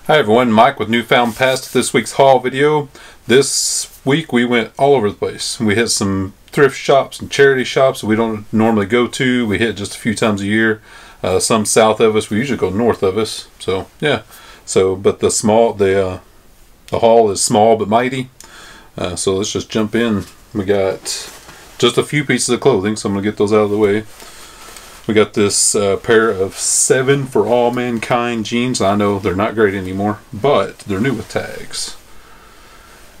Hi everyone, Mike with Newfound Past this week's haul video. This week we went all over the place. We hit some thrift shops and charity shops we don't normally go to. We hit just a few times a year. Some south of us, we usually go north of us. So yeah, but the haul is small but mighty. So let's just jump in. We got just a few pieces of clothing, so I'm gonna get those out of the way. We got this pair of 7 for All Mankind jeans. I know they're not great anymore, but they're new with tags.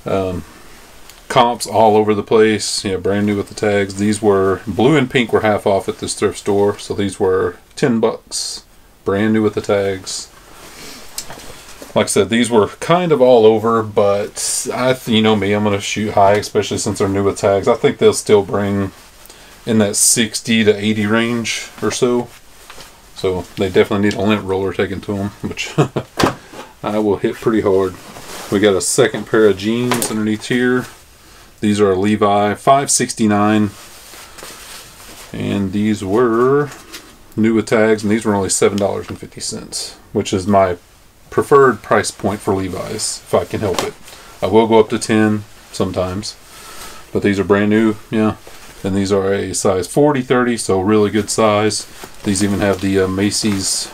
Comps all over the place. Yeah, brand new with the tags. These were blue and pink were half off at this thrift store, so these were 10 bucks. Brand new with the tags. Like I said, these were kind of all over, but you know me, I'm gonna shoot high, especially since they're new with tags. I think they'll still bring in that 60 to 80 range or so. So they definitely need a lint roller taken to them, which I will hit pretty hard. We got a second pair of jeans underneath here. These are a Levi 569, and these were new with tags, and these were only $7.50, which is my preferred price point for Levi's if I can help it. I will go up to 10 sometimes, but these are brand new. Yeah. And these are a size 40-30, so really good size. These even have the Macy's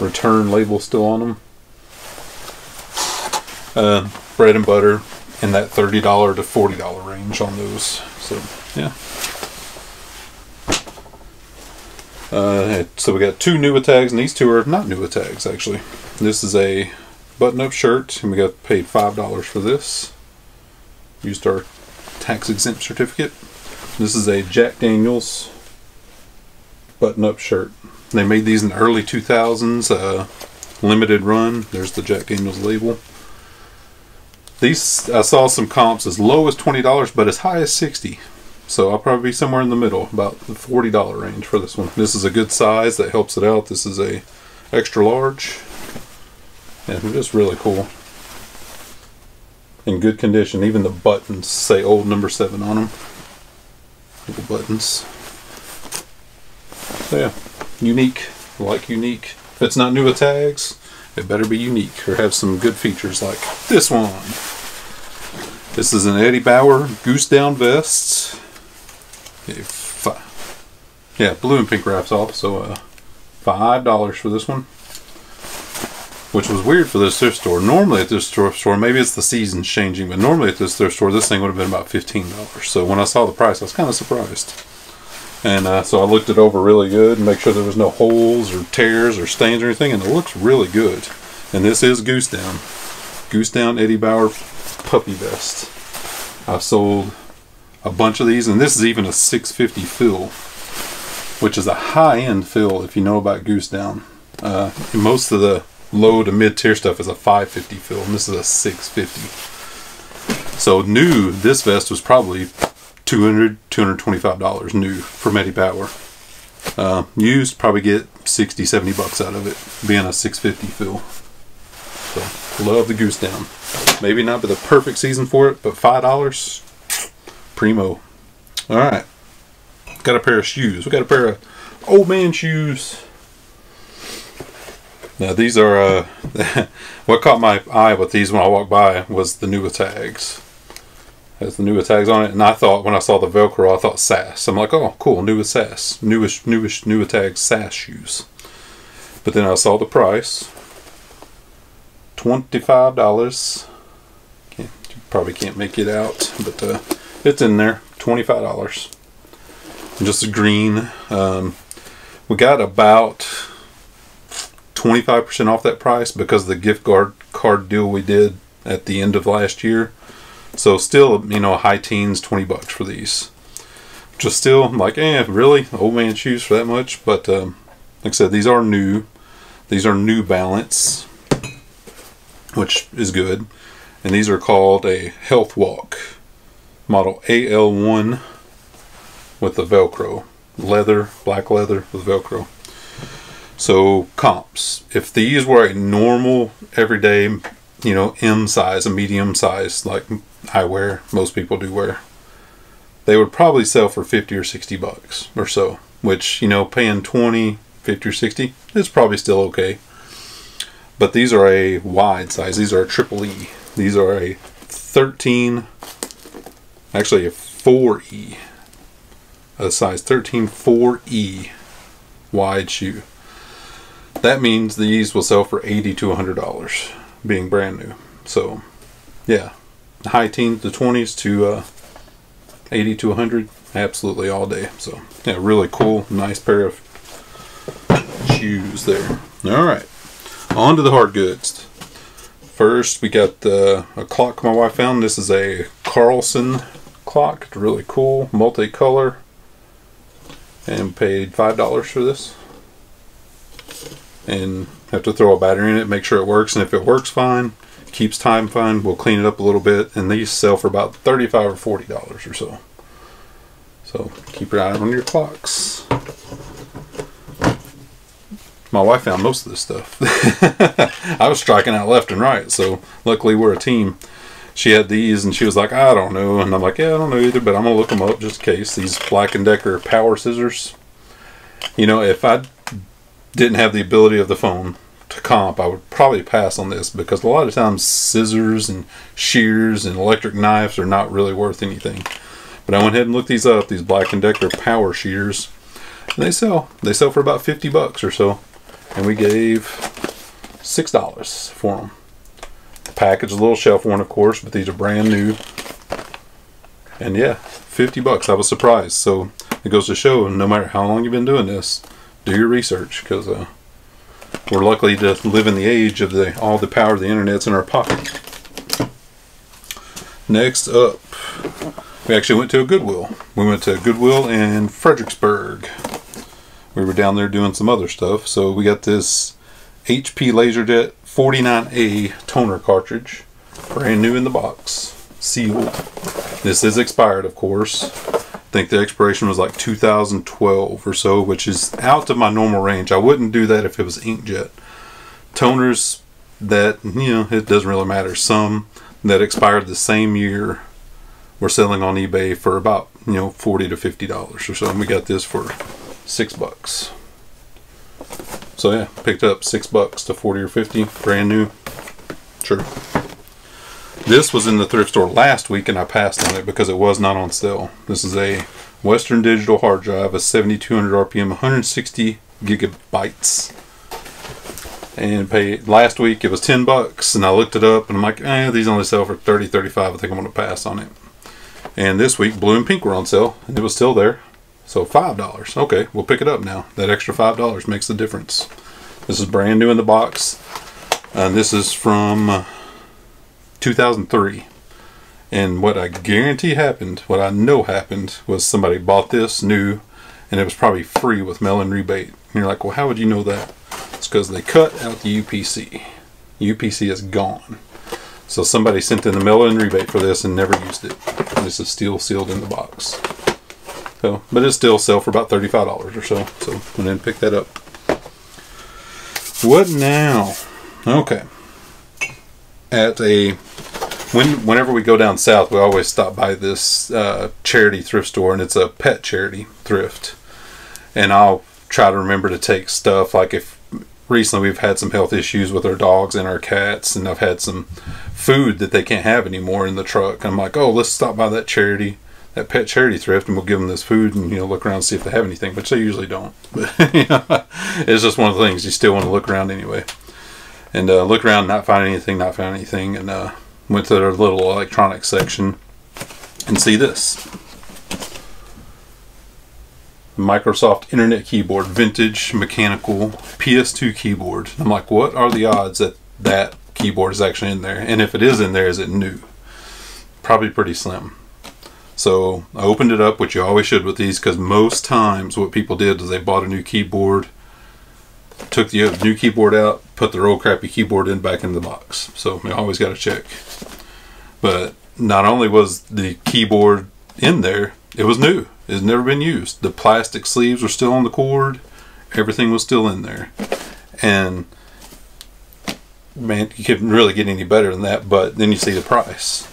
return label still on them. Bread and butter in that $30 to $40 range on those. So yeah. So we got 2 new with tags, and these 2 are not new with tags actually. This is a button-up shirt, and we got paid $5 for this. Used our tax-exempt certificate. This is a Jack Daniels button-up shirt. They made these in the early 2000s, limited run. There's the Jack Daniels label. These, I saw some comps as low as $20, but as high as $60. So I'll probably be somewhere in the middle, about the $40 range for this one. This is a good size, that helps it out. This is a extra large. And just really cool. In good condition. Even the buttons say old number 7 on them. Little buttons. So yeah, unique. I like unique. If it's not new with tags, it better be unique or have some good features like this one. This is an Eddie Bauer goose down vest. Yeah, blue and pink wraps off, so $5 for this one. Which was weird for this thrift store. Normally at this thrift store, maybe it's the season's changing, but normally at this thrift store, this thing would have been about $15. So when I saw the price, I was kind of surprised. And so I looked it over really good and make sure there was no holes or tears or stains or anything, and it looks really good. And this is Goose Down. Goose Down Eddie Bauer puppy vest. I've sold a bunch of these, and this is even a $6.50 fill, which is a high-end fill if you know about Goose Down. Most of the low to mid-tier stuff is a $5.50 fill, and this is a $6.50. So new, this vest was probably $225 new from Eddie Bauer. Used, probably get 60, 70 bucks out of it, being a $6.50 fill. So love the Goose Down. Maybe not be the perfect season for it, but $5, primo. All right, got a pair of shoes. We got a pair of old man shoes. Now these are, what caught my eye with these when I walked by was the new with tags. Has the new with tags on it, and I thought when I saw the Velcro, I thought SAS. I'm like, oh cool, new with SAS, newish new with tags SAS shoes. But then I saw the price, $25. You probably can't make it out, but it's in there, $25. Just a green. We got about 25% off that price because of the gift card deal we did at the end of last year. So still, you know, high teens, 20 bucks for these. Just still like, really? Old man shoes for that much? But like I said, these are new. These are New Balance, which is good. And these are called a Health Walk. Model AL1 with the Velcro. Leather, black leather with Velcro. So comps, if these were a normal everyday, you know, M size, a medium size like I wear, most people do wear, they would probably sell for 50 or 60 bucks or so, which, you know, paying 20, 50 or 60 is probably still okay. but these are a wide size. These are a triple E. These are a 13, actually a 4E, a size 13 4E wide shoe. That means these will sell for $80 to $100 being brand new. So yeah, high teens to 20s to 80 to 100, absolutely all day. So yeah, really cool, nice pair of shoes there. All right, on to the hard goods. First, we got a clock my wife found. This is a Carlson clock. It's really cool, multicolor, and paid $5 for this. And have to throw a battery in it, make sure it works, and if it works fine, keeps time fine, we'll clean it up a little bit. And these sell for about $35 or $40 or so. So keep your eye on your clocks. My wife found most of this stuff. I was striking out left and right, so luckily we're a team. She had these and she was like, I don't know, and I'm like, yeah, I don't know either, but I'm gonna look them up just in case. These Black & Decker power scissors. You know, if I didn't have the ability of the phone to comp, I would probably pass on this, because a lot of times scissors and shears and electric knives are not really worth anything. But I went ahead and looked these up, these Black & Decker power shears, and they sell for about $50 or so. And we gave $6 for them. Package a little shelf worn, of course, but these are brand new. And yeah, $50. I was surprised. So it goes to show, no matter how long you've been doing this, do your research, because we're lucky to live in the age of all the power of the internet's in our pocket. Next up, we actually went to a Goodwill. We went to Goodwill in Fredericksburg. We were down there doing some other stuff. So we got this HP LaserJet 49A toner cartridge, brand new in the box, sealed. This is expired, of course. I think the expiration was like 2012 or so, which is out of my normal range. I wouldn't do that if it was inkjet. Toners that, you know, it doesn't really matter. Some that expired the same year were selling on eBay for about, you know, $40 to $50 or so. And we got this for $6. So yeah, picked up $6 to 40 or 50, brand new. Sure. This was in the thrift store last week and I passed on it because it was not on sale. This is a Western Digital hard drive, a 7200 RPM, 160 gigabytes. And paid last week it was $10, and I looked it up and I'm like, these only sell for $30, $35. I think I'm gonna pass on it. And this week blue and pink were on sale and it was still there. So $5. Okay, we'll pick it up now. That extra $5 makes the difference. This is brand new in the box. And this is from 2003. And what I guarantee happened, what I know happened, was somebody bought this new and it was probably free with mail-in rebate. And you're like, well, how would you know that? It's because they cut out the UPC. UPC is gone. So somebody sent in the mail-in rebate for this and never used it. This is still sealed in the box. So, but it still sell for about $35 or so. So I didn't pick that up. What now? Okay. Whenever we go down south, we always stop by this charity thrift store, and it's a pet charity thrift. And I'll try to remember to take stuff, like if recently we've had some health issues with our dogs and our cats, and I've had some food that they can't have anymore in the truck. I'm like, oh, let's stop by that pet charity thrift, and we'll give them this food and, you know, look around and see if they have anything, which they usually don't. But you know, it's just one of the things, you still want to look around anyway. And look around, not find anything, and went to their little electronics section and see this Microsoft Internet keyboard, vintage mechanical PS2 keyboard. I'm like, what are the odds that that keyboard is actually in there? And if it is in there, is it new? Probably pretty slim. So I opened it up, which you always should with these, because most times what people did is they bought a new keyboard, took the new keyboard out, put their old crappy keyboard back in the box. So you always got to check. But not only was the keyboard in there, it was new. It had never been used. The plastic sleeves were still on the cord. Everything was still in there. And man, you couldn't really get any better than that. But then you see the price.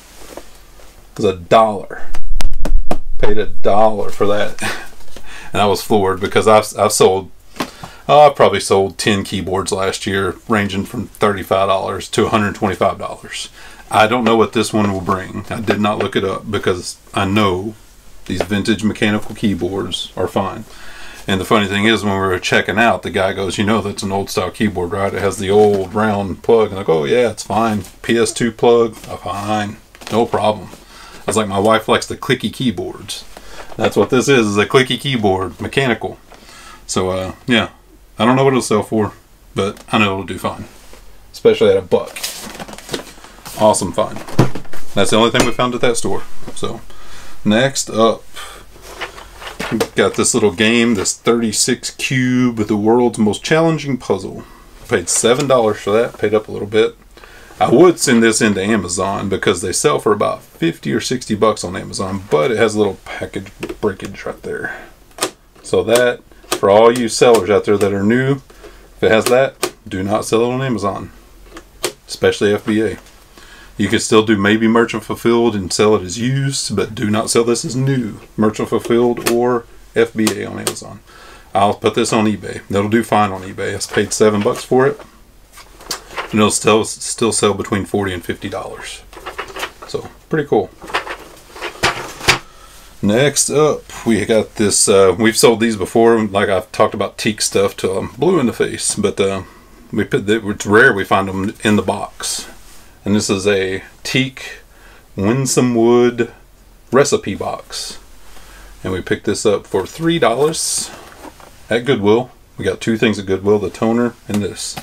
It was $1. Paid $1 for that. And I was floored, because I've sold I probably sold 10 keyboards last year, ranging from $35 to $125. I don't know what this one will bring. I did not look it up because I know these vintage mechanical keyboards are fine. And the funny thing is, when we were checking out, the guy goes, you know that's an old style keyboard, right? It has the old round plug. And I go, oh yeah, it's fine. PS2 plug, fine. No problem. I was like, my wife likes the clicky keyboards. That's what this is a clicky keyboard, mechanical. So, yeah. I don't know what it'll sell for, but I know it'll do fine. Especially at $1. Awesome find. That's the only thing we found at that store. So, next up, we've got this little game, this 36 cube with the world's most challenging puzzle. Paid $7 for that, paid up a little bit. I would send this into Amazon because they sell for about 50 or 60 bucks on Amazon, but it has a little package breakage right there. So that, for all you sellers out there that are new, if it has that, do not sell it on Amazon, especially FBA. You can still do maybe merchant fulfilled and sell it as used, but do not sell this as new, merchant fulfilled or FBA on Amazon. I'll put this on eBay. That'll do fine on eBay. I paid $7 for it, and it'll still sell between $40 and $50. So pretty cool. Next up, we got this. We've sold these before. Like I've talked about Teak stuff till I'm blue in the face, but it's rare we find them in the box. And this is a Teak Winsome Wood recipe box. And we picked this up for $3 at Goodwill. We got two things at Goodwill, the toner and this.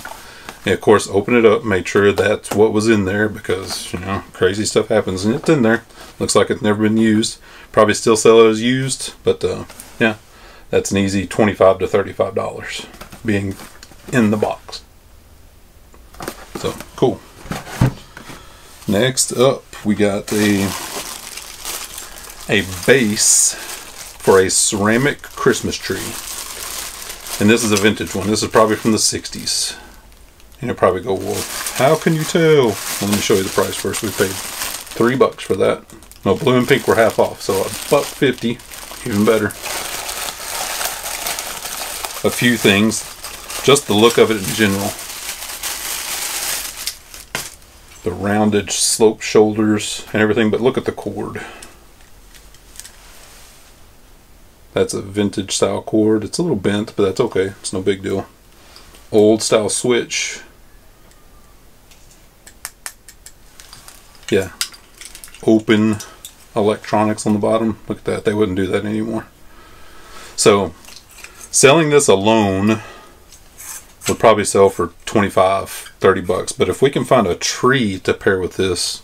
And of course, open it up, make sure that's what was in there because, you know, crazy stuff happens and it's in there. Looks like it's never been used. Probably still sell it as used, but yeah, that's an easy $25 to $35 being in the box. So, cool. Next up, we got a base for a ceramic Christmas tree. And this is a vintage one. This is probably from the 60s. And you'll probably go, well, how can you tell? Well, let me show you the price first. We paid $3 for that. No, blue and pink were half off, so $1.50, even better. A few things, just the look of it in general. The rounded sloped shoulders and everything, but look at the cord. That's a vintage style cord. It's a little bent, but that's okay. It's no big deal. Old style switch. Yeah. Open electronics on the bottom. Look at that. They wouldn't do that anymore. So, selling this alone would probably sell for $25-30. But if we can find a tree to pair with this,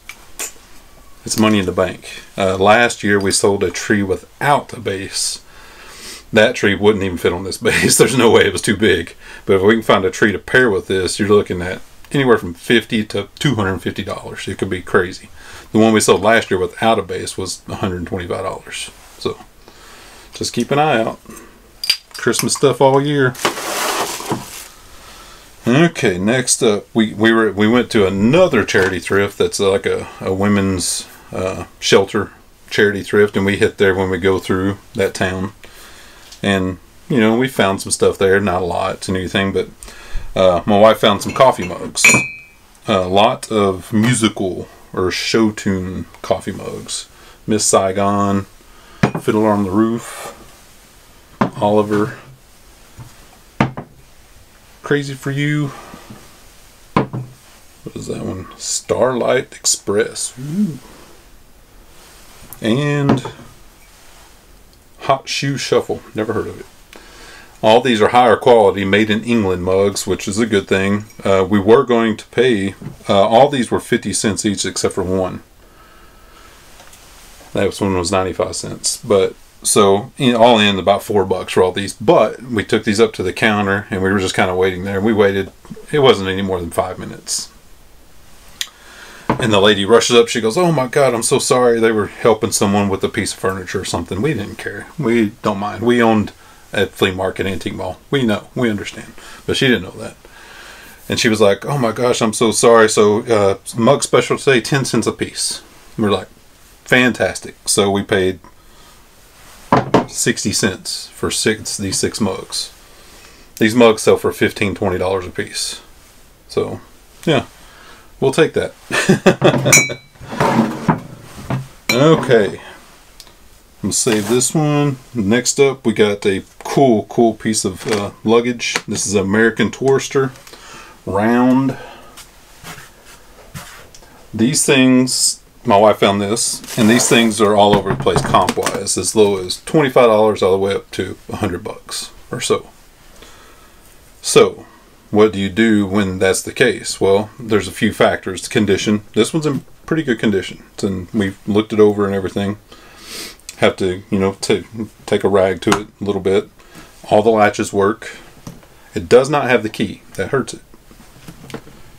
it's money in the bank. Last year we sold a tree without a base. That tree wouldn't even fit on this base. There's no way, it was too big. But if we can find a tree to pair with this, you're looking at anywhere from $50 to $250. It could be crazy. The one we sold last year without a base was $125. So just keep an eye out. Christmas stuff all year. Okay, next up, we went to another charity thrift that's like a women's shelter charity thrift, and we hit there when we go through that town. And you know, we found some stuff there, not a lot to anything, but my wife found some coffee mugs. A lot of musical or show tune coffee mugs. Miss Saigon, Fiddler on the Roof, Oliver, Crazy for You. What is that one? Starlight Express. Ooh. And Hot Shoe Shuffle. Never heard of it. All these are higher quality, made in England mugs, which is a good thing. We were going to pay, all these were 50 cents each except for one. That one was 95 cents. But, so, you know, all in about $4 for all these. But, we took these up to the counter, and we were just kind of waiting there. We waited, it wasn't any more than 5 minutes. And the lady rushes up, she goes, oh my God, I'm so sorry. They were helping someone with a piece of furniture or something. We didn't care. We don't mind. We owned at flea market, antique mall. We know, we understand, but she didn't know that. And she was like, oh my gosh, I'm so sorry. So mug special today, 10 cents a piece. We're like, fantastic. So we paid 60 cents for these six mugs. These mugs sell for $15, $20 a piece. So, yeah, we'll take that. Okay, I'm gonna save this one. Next up, we got a cool piece of luggage. This is an American Tourister, round. These things, my wife found this, and these things are all over the place comp-wise, as low as $25 all the way up to $100 or so. So, what do you do when that's the case? Well, there's a few factors. Condition. This one's in pretty good condition, and we've looked it over and everything. Have to, you know, take a rag to it a little bit. All the latches work. It does not have the key. That hurts it.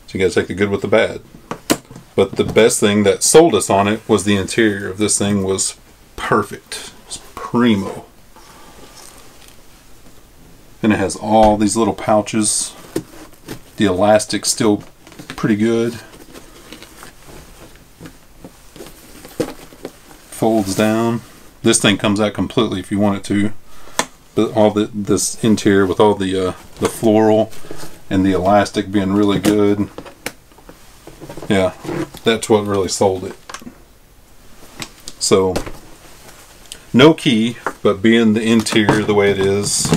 So you gotta take the good with the bad. But the best thing that sold us on it was the interior of this thing was perfect. It's primo. And it has all these little pouches. The elastic's still pretty good. Folds down. This thing comes out completely if you want it to. But all this interior with all the floral and the elastic being really good. Yeah, that's what really sold it. So, no key, but being the interior the way it is,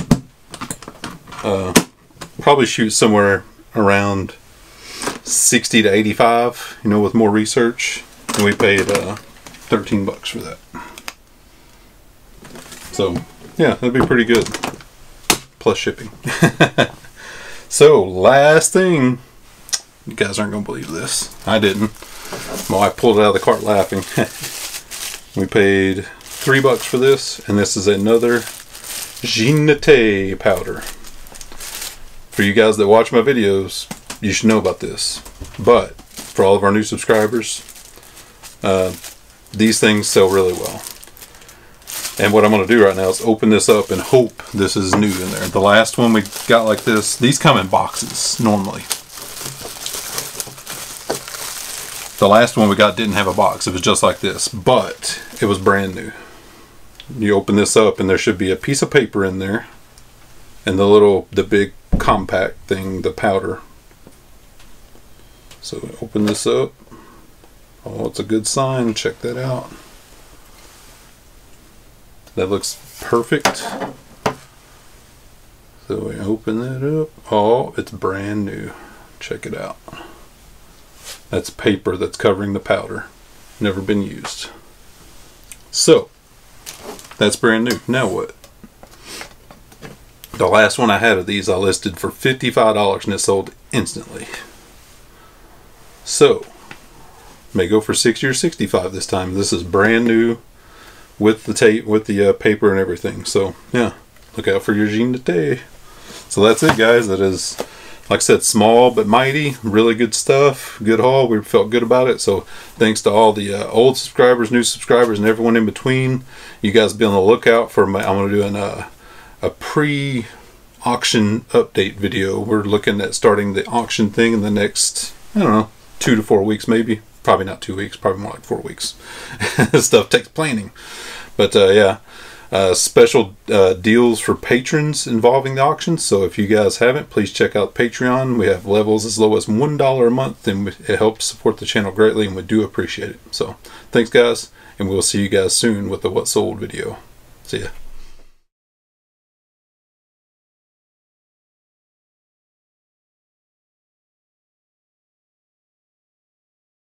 probably shoot somewhere around 60 to 85, you know, with more research. And we paid $13 for that. So, yeah, that'd be pretty good. Plus shipping. So, last thing. You guys aren't going to believe this. I didn't. My wife pulled it out of the cart laughing. We paid $3 for this, and this is another Ginete powder. For you guys that watch my videos, you should know about this. But for all of our new subscribers, these things sell really well. And what I'm going to do right now is open this up and hope this is new in there. The last one we got like this, these come in boxes normally. The last one we got didn't have a box. It was just like this, but it was brand new. You open this up and there should be a piece of paper in there and the big compact thing, the powder. So open this up. Oh, it's a good sign. Check that out. That looks perfect. So we open that up. Oh, it's brand new. Check it out. That's paper that's covering the powder. Never been used. So, that's brand new. Now what? The last one I had of these I listed for $55 and it sold instantly. So, may go for $60 or $65 this time. This is brand new with the tape, with the paper and everything. So, yeah, look out for your Ginete. So that's it, guys. That is, like I said, small but mighty, really good stuff, good haul. We felt good about it. So thanks to all the old subscribers, new subscribers, and everyone in between. You guys be on the lookout for my, I'm going to do a pre-auction update video. We're looking at starting the auction thing in the next, I don't know, 2 to 4 weeks maybe. Probably not 2 weeks, probably more like 4 weeks. Stuff takes planning. But yeah. Special deals for patrons involving the auction. So if you guys haven't, please check out Patreon. We have levels as low as $1 a month, and it helps support the channel greatly, and we do appreciate it. So thanks, guys, and we'll see you guys soon with the What Sold video. See ya.